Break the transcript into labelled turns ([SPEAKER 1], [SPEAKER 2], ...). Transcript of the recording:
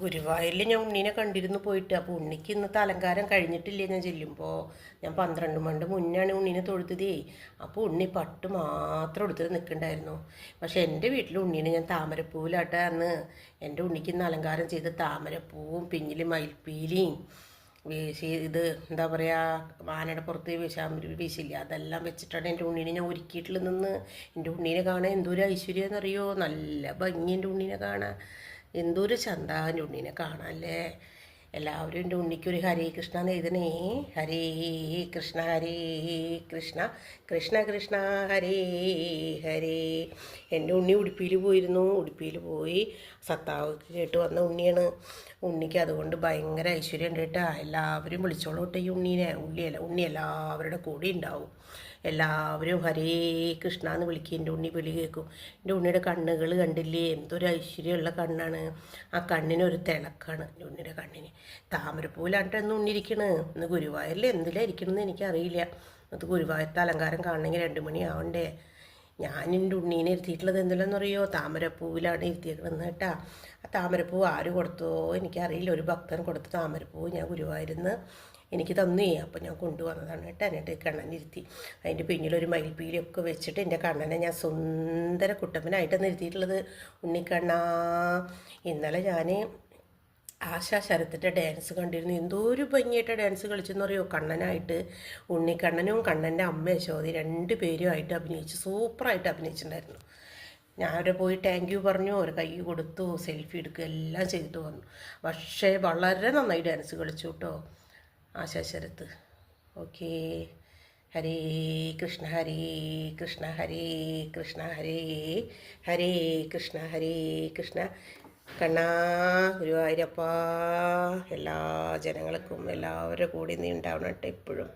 [SPEAKER 1] ഗുരുവായൂരിൽ ഞാൻ ഉണ്ണീനെ കണ്ടിരുന്നു പോയിട്ട്. അപ്പോൾ ഉണ്ണിക്ക് ഇന്നത്തെ അലങ്കാരം കഴിഞ്ഞിട്ടില്ലേ ഞാൻ ചെല്ലുമ്പോൾ. ഞാൻ 12 മണി മുന്നാണ് ഉണ്ണീനെ തൊഴുത്തതേ. അപ്പോൾ ഉണ്ണി പട്ട് മാത്രം എടുത്തിട്ട് നിൽക്കണ്ടായിരുന്നു. പക്ഷെ എൻ്റെ വീട്ടിൽ ഉണ്ണീനെ ഞാൻ താമരപ്പൂവിലാട്ടെ അന്ന് എൻ്റെ ഉണ്ണിക്ക് ഇന്ന് അലങ്കാരം ചെയ്ത് താമരപ്പൂവും പിന്നിൽ മയിൽപ്പീലിയും ഇത് എന്താ പറയുക, ആനയുടെ പുറത്ത് വീശില്ല, അതെല്ലാം വെച്ചിട്ടാണ് എൻ്റെ ഉണ്ണീനെ ഞാൻ ഒരുക്കിയിട്ടുള്ളത് നിന്ന്. എൻ്റെ ഉണ്ണീനെ കാണാൻ എന്തൊരു ഐശ്വര്യം എന്നറിയോ, നല്ല ഭംഗി എൻ്റെ ഉണ്ണീനെ കാണാൻ, എന്തൊരു ചന്ത എൻ്റെ ഉണ്ണീനെ കാണാനല്ലേ. എല്ലാവരും എൻ്റെ ഉണ്ണിക്കൊരു ഹരേ കൃഷ്ണ എന്ന് എഴുതണേ. ഹരേ കൃഷ്ണ ഹരേ കൃഷ്ണ കൃഷ്ണ കൃഷ്ണ ഹരേ ഹരേ. എൻ്റെ ഉണ്ണി ഉടുപ്പിയിൽ പോയിരുന്നു. ഉടുപ്പിയിൽ പോയി സത്താവ് കേട്ട് വന്ന ഉണ്ണിയാണ്. ഉണ്ണിക്ക് അതുകൊണ്ട് ഭയങ്കര ഐശ്വര്യം ഉണ്ട് കേട്ടോ. എല്ലാവരും വിളിച്ചോളൂ കേട്ടോ ഈ ഉണ്ണീനെ. ഉണ്ണി എല്ലാവരുടെ കൂടെ ഉണ്ടാവും. എല്ലാവരും ഹരേ കൃഷ്ണ എന്ന് വിളിക്കും. എൻ്റെ ഉണ്ണി വിളി കേൾക്കും. എൻ്റെ ഉണ്ണിയുടെ കണ്ണുകൾ കണ്ടില്ലേ, എന്തൊരു ഐശ്വര്യമുള്ള കണ്ണാണ്. ആ കണ്ണിനൊരു തിളക്കാണ് എൻ്റെ ഉണ്ണിയുടെ കണ്ണിന്. താമരപ്പൂവിലാണ്ട് എന്ന് ഉണ്ണിരിക്കണ്. ഇന്ന് ഗുരുവായൂരിൽ എന്തിലായിരിക്കണമെന്ന് എനിക്കറിയില്ല. അത് ഗുരുവായൂരത്തെ അലങ്കാരം കാണണമെങ്കിൽ 2 മണി ആവണ്ടേ. ഞാൻ എൻ്റെ ഉണ്ണീനെ ഇരുത്തിയിട്ടുള്ളത് എന്തെല്ലാമെന്ന് അറിയോ, താമരപ്പൂവിലാണ് ഇരുത്തിയേക്കണമെന്ന് കേട്ടാ. ആ താമരപ്പൂ ആര് കൊടുത്തോ എനിക്കറിയില്ല. ഒരു ഭക്തൻ കൊടുത്ത താമരപ്പൂ ഞാൻ ഗുരുവായൂരിന്ന് എനിക്ക് തന്നേ. അപ്പോൾ ഞാൻ കൊണ്ടുവന്നതാണ് കേട്ടോ. എന്നിട്ട് കണ്ണനിരുത്തി അതിൻ്റെ പിന്നിലൊരു മയിൽപ്പീലിയൊക്കെ വെച്ചിട്ട് എൻ്റെ കണ്ണനെ ഞാൻ സുന്ദര കുട്ടപ്പനായിട്ടാണ് ഇരുത്തിയിട്ടുള്ളത്. ഉണ്ണിക്കണ്ണാ, ഇന്നലെ ഞാൻ ആശാ ശരത്തിൻ്റെ ഡാൻസ് കണ്ടിരുന്നു. എന്തോ ഒരു ഭംഗിയായിട്ട് ഡാൻസ് കളിച്ചെന്ന് പറയുമോ. കണ്ണനായിട്ട് ഉണ്ണിക്കണ്ണനും കണ്ണൻ്റെ അമ്മ യശോദി 2 പേരുമായിട്ട് അഭിനയിച്ചു, സൂപ്പറായിട്ട് അഭിനയിച്ചിട്ടുണ്ടായിരുന്നു. ഞാൻ അവരെ പോയി താങ്ക് യു പറഞ്ഞു, അവരെ കൈ കൊടുത്തു, സെൽഫി എടുക്കുക എല്ലാം ചെയ്തിട്ട് വന്നു. പക്ഷേ വളരെ നന്നായി ഡാൻസ് കളിച്ചു കേട്ടോ ആശാ ശരത്ത്. ഓക്കേ, ഹരേ കൃഷ്ണ ഹരേ കൃഷ്ണ ഹരേ കൃഷ്ണ ഹരേ ഹരേ കൃഷ്ണ ഹരേ കൃഷ്ണ. കണ്ണാ ഗുരുവായൂരപ്പ, എല്ലാ ജനങ്ങൾക്കും എല്ലാവരുടെ കൂടെ നീ ഉണ്ടാവണം കേട്ടോ എപ്പോഴും.